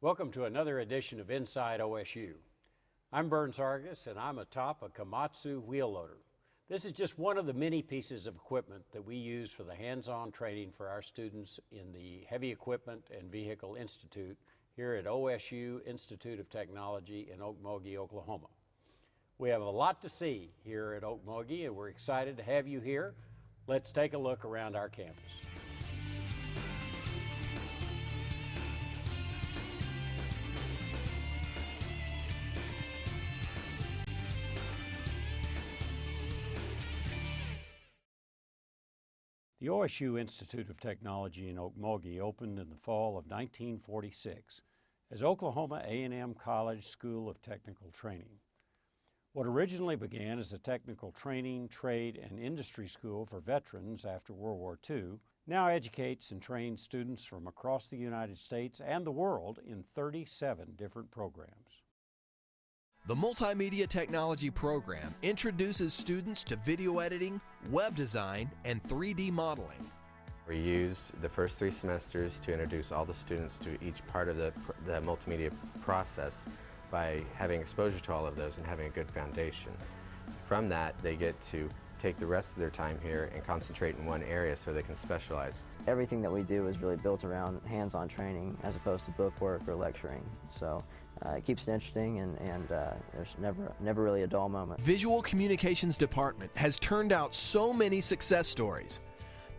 Welcome to another edition of Inside OSU. I'm Hargis, and I'm atop a Komatsu wheel loader. This is just one of the many pieces of equipment that we use for the hands-on training for our students in the Heavy Equipment and Vehicle Institute here at OSU Institute of Technology in Okmulgee, Oklahoma. We have a lot to see here at Okmulgee, and we're excited to have you here. Let's take a look around our campus. The OSU Institute of Technology in Okmulgee opened in the fall of 1946 as Oklahoma A&M College School of Technical Training. What originally began as a technical training, trade, and industry school for veterans after World War II now educates and trains students from across the United States and the world in 37 different programs. The Multimedia Technology program introduces students to video editing, web design, and 3D modeling. We use the first 3 semesters to introduce all the students to each part of the multimedia process by having exposure to all of those and having a good foundation. From that, they get to take the rest of their time here and concentrate in one area so they can specialize. Everything that we do is really built around hands-on training as opposed to book work or lecturing. So it keeps it interesting, and there's never really a dull moment. Visual Communications Department has turned out so many success stories.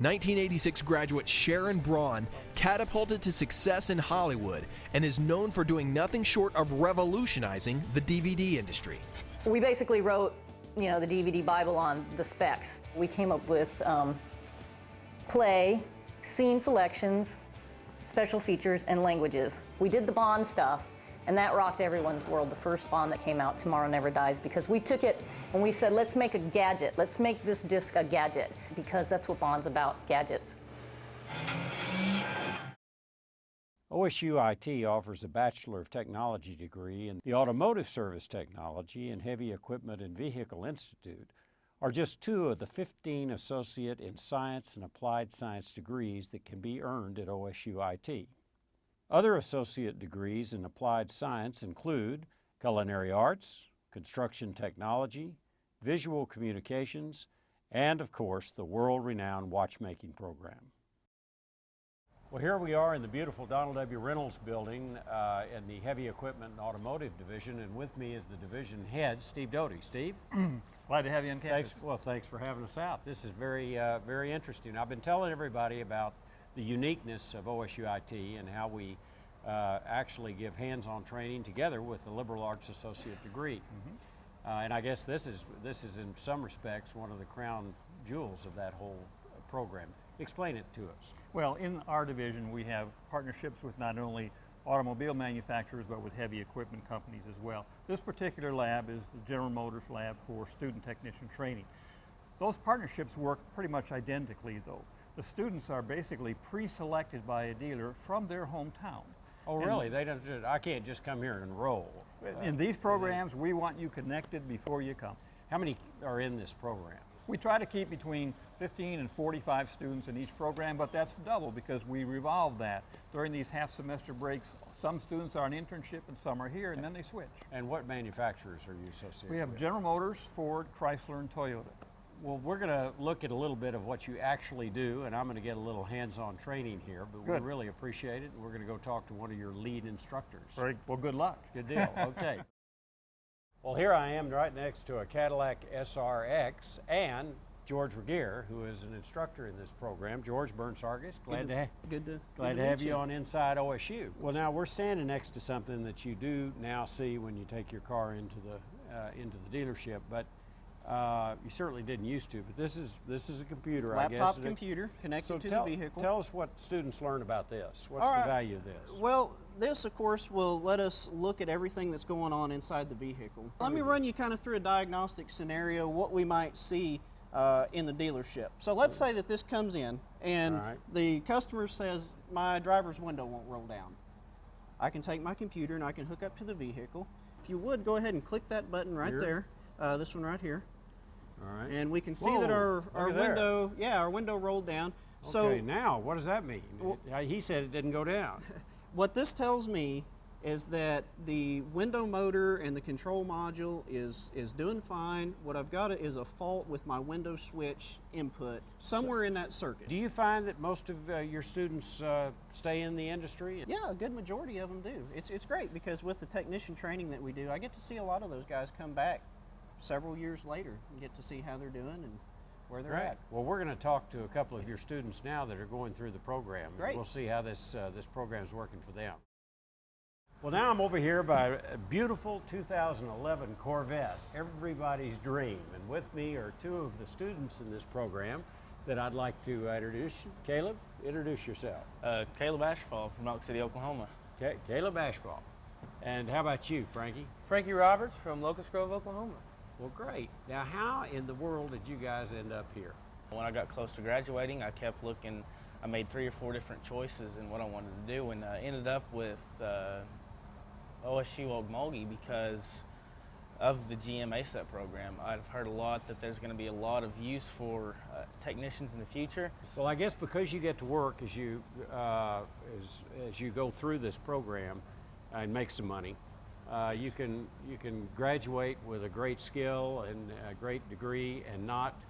1986 graduate Sharon Braun catapulted to success in Hollywood and is known for doing nothing short of revolutionizing the DVD industry. We basically wrote, the DVD Bible on the specs. We came up with play, scene selections, special features, and languages. We did the Bond stuff, and that rocked everyone's world. The first Bond that came out, Tomorrow Never Dies, because we took it and we said, let's make a gadget. Let's make this disc a gadget, because that's what Bond's about, gadgets. OSUIT offers a Bachelor of Technology degree, and the Automotive Service Technology and Heavy Equipment and Vehicle Institute are just 2 of the 15 Associate in Science and Applied Science degrees that can be earned at OSUIT. Other associate degrees in applied science include culinary arts, construction technology, visual communications, and of course the world-renowned watchmaking program. Well, here we are in the beautiful Donald W. Reynolds building in the Heavy Equipment and Automotive Division, and with me is the division head, Steve Doty. Steve? Glad to have you on campus. Thanks for having us out. This is very interesting. I've been telling everybody about the uniqueness of OSUIT and how we actually give hands-on training together with the Liberal Arts Associate degree. And I guess this is in some respects one of the crown jewels of that whole program. Explain it to us. Well, in our division we have partnerships with not only automobile manufacturers but with heavy equipment companies as well. This particular lab is the General Motors lab for student technician training. Those partnerships work pretty much identically though. The students are basically pre-selected by a dealer from their hometown. Oh, really? I can't just come here and enroll. In these programs, we want you connected before you come. How many are in this program? We try to keep between 15 and 45 students in each program, but that's double because we revolve that. During these half-semester breaks, some students are on internship and some are here, and then they switch. And what manufacturers are you associated with? We have General Motors, Ford, Chrysler, and Toyota. Well, we're going to look at a little bit of what you actually do, and I'm going to get a little hands-on training here, but we really appreciate it. We're going to go talk to one of your lead instructors. Very well, good luck. Good deal. Okay. Well, here I am right next to a Cadillac SRX and George Regier, who is an instructor in this program. George Hargis, glad to have you on Inside OSU. Well, now we're standing next to something that you do now see when you take your car into the dealership, but you certainly didn't used to. But this is a computer, I guess. Laptop computer connected to the vehicle. Tell us what students learn about this. What's the value of this? Well, this of course will let us look at everything that's going on inside the vehicle. Let me run you kind of through a diagnostic scenario, what we might see in the dealership. So let's say that this comes in and the customer says, my driver's window won't roll down. I can take my computer and I can hook up to the vehicle. If you would, go ahead and click that button right there, this one right here. All right. And we can see that our window, our window rolled down. Okay, now what does that mean? He said it didn't go down. What this tells me is that the window motor and the control module is doing fine. What I've got is a fault with my window switch input somewhere in that circuit. Do you find that most of your students stay in the industry? Yeah, a good majority of them do. It's great because with the technician training that we do, I get to see a lot of those guys come back several years later and get to see how they're doing and where they're at. Well, we're going to talk to a couple of your students now that are going through the program. Great. We'll see how this program is working for them. Well, now I'm over here by a beautiful 2011 Corvette, everybody's dream. And with me are two of the students in this program that I'd like to introduce. Caleb, introduce yourself. Caleb Ashfall from Elk City, Oklahoma. Okay, Caleb Ashball. And how about you, Frankie? Frankie Roberts from Locust Grove, Oklahoma. Well, great. Now, how in the world did you guys end up here? When I got close to graduating, I kept looking. I made 3 or 4 different choices in what I wanted to do, and ended up with OSU Okmulgee because of the GM-ASEP program. I've heard a lot that there's going to be a lot of use for technicians in the future. Well, I guess because you get to work as you go through this program and make some money, you can graduate with a great skill and a great degree and not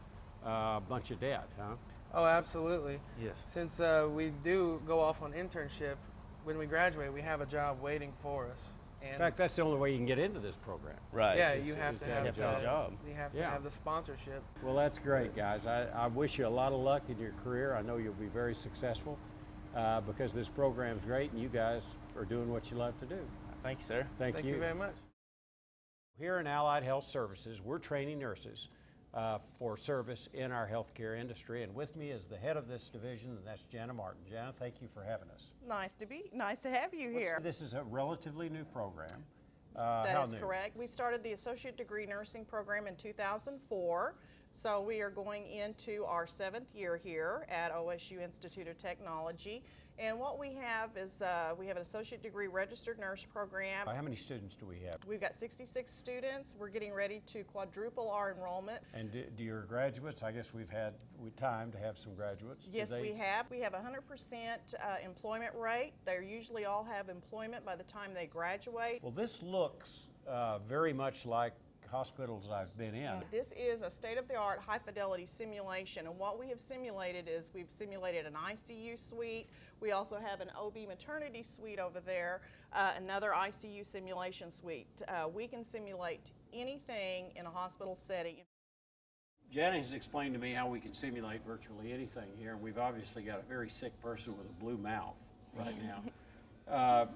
a bunch of debt, huh? Oh, absolutely. Yes. Since we do go off on internship, when we graduate, we have a job waiting for us. And In fact, that's the only way you can get into this program. Right. yeah, you have to have a job. You have to Yeah. have the sponsorship. Well, that's great, guys. I wish you a lot of luck in your career. I know you'll be very successful because this program's great and you guys are doing what you love to do. Thank you, sir. Thank you very much. Here in Allied Health Services, we're training nurses for service in our healthcare industry. And with me is the head of this division, and that's Jana Martin. Jana, thank you for having us. Nice to have you here. This is a relatively new program. That How is new? correct. We started the Associate Degree Nursing Program in 2004. So we are going into our 7th year here at OSU Institute of Technology. And what we have is we have an Associate Degree Registered Nurse Program. How many students do we have? We've got 66 students. We're getting ready to quadruple our enrollment. And do your graduates, I guess we've had time to have some graduates. Yes, we have. We have a 100% employment rate. They usually all have employment by the time they graduate. Well, this looks very much like hospitals I've been in. This is a state-of-the-art high-fidelity simulation, and what we have simulated is we've simulated an ICU suite. We also have an OB maternity suite over there, another ICU simulation suite. We can simulate anything in a hospital setting. Jana has explained to me how we can simulate virtually anything here, and we've obviously got a very sick person with a blue mouth right now.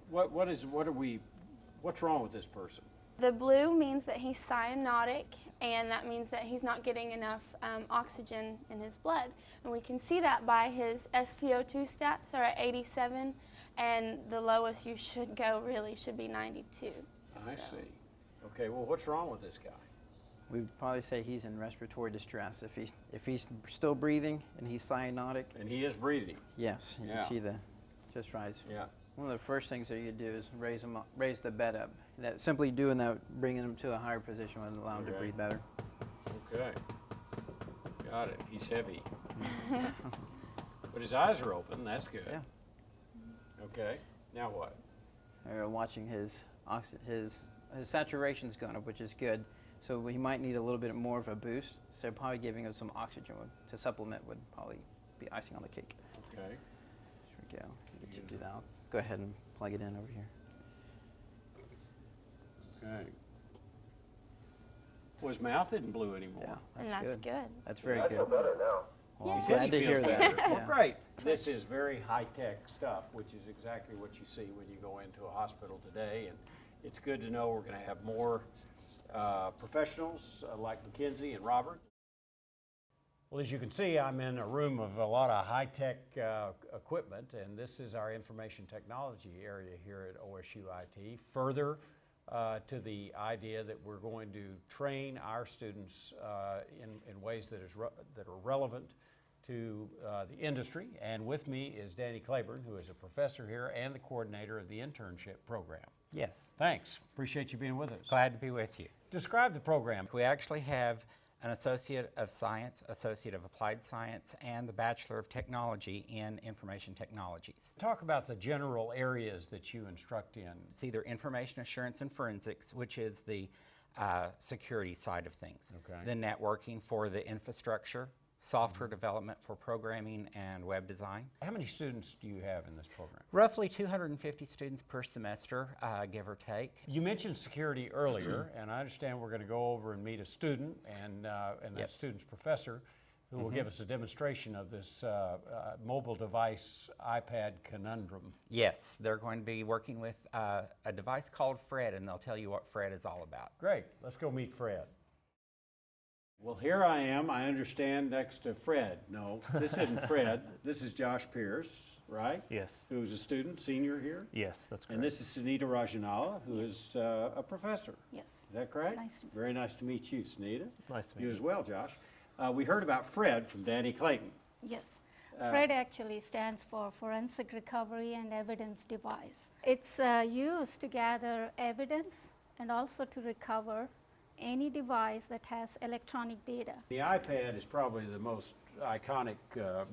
What's wrong with this person? The blue means that he's cyanotic, and that means that he's not getting enough oxygen in his blood. And we can see that by his SpO2 stats are at 87, and the lowest you should go really should be 92. I see. Okay, well, what's wrong with this guy? We'd probably say he's in respiratory distress. If he's still breathing and he's cyanotic. And he is breathing. Yes, you can see the chest rise. Yeah. One of the first things that you do is raise the bed up. That simply doing that, bringing him to a higher position would allow him to breathe better. Okay. Got it. He's heavy. But his eyes are open. That's good. Yeah. Okay. Now what? We're watching his saturation's going up, which is good. So he might need a little bit more of a boost. So probably giving him some oxygen to supplement would probably be icing on the cake. Okay. There we go. Get you to do that. I'll go ahead and plug it in over here. Okay. Well, his mouth isn't blue anymore. Yeah, And that's good. That's very good. Well, I'm Yeah. glad to hear that. Well, Yeah. great. This is very high-tech stuff, which is exactly what you see when you go into a hospital today. And it's good to know we're going to have more professionals like McKenzie and Robert. Well, as you can see, I'm in a room of a lot of high-tech equipment, and this is our information technology area here at OSU IT. Further to the idea that we're going to train our students in ways that are relevant to the industry. And with me is Danny Claiborne, who is a professor here and the coordinator of the internship program. Yes. Thanks. Appreciate you being with us. Glad to be with you. Describe the program. We actually have an Associate of Science, Associate of Applied Science, and the Bachelor of Technology in Information Technologies. Talk about the general areas that you instruct in. It's either information assurance and forensics, which is the security side of things. Okay. The networking for the infrastructure, software development for programming and web design. How many students do you have in this program? Roughly 250 students per semester, give or take. You mentioned security earlier, and I understand we're going to go over and meet a student and that Yes. student's professor who will give us a demonstration of this mobile device iPad conundrum. Yes, they're going to be working with a device called Fred, and they'll tell you what Fred is all about. Great, let's go meet Fred. Well, here I am, I understand, next to Fred. No, this isn't Fred. This is Josh Pierce, right? Yes. Who's a student, senior here? Yes, that's correct. And this is Sunita Rajanala, who is a professor. Yes. Is that correct? Nice to meet Very nice to meet you, Sunita. Nice to meet You you. as well, Josh. We heard about Fred from Danny Clayton. Yes. FRED actually stands for Forensic Recovery and Evidence Device. It's used to gather evidence and also to recover any device that has electronic data. The iPad is probably the most iconic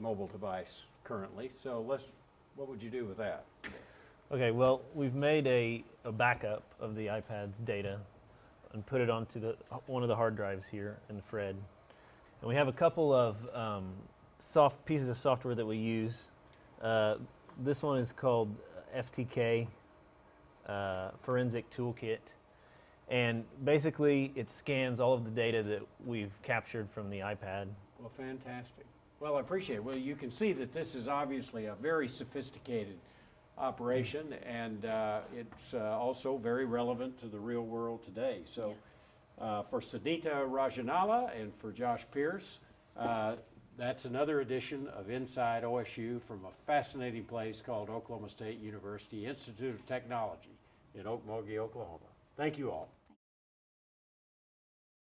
mobile device currently, so what would you do with that? Okay, well, we've made a backup of the iPad's data and put it onto one of the hard drives here in the Fred. And we have a couple of pieces of software that we use. This one is called FTK Forensic Toolkit. And basically, it scans all of the data that we've captured from the iPad. Well, fantastic. Well, I appreciate it. Well, you can see that this is obviously a very sophisticated operation, and it's also very relevant to the real world today. So for Sunita Rajanala and for Josh Pierce, that's another edition of Inside OSU from a fascinating place called Oklahoma State University Institute of Technology in Okmulgee, Oklahoma. Thank you all.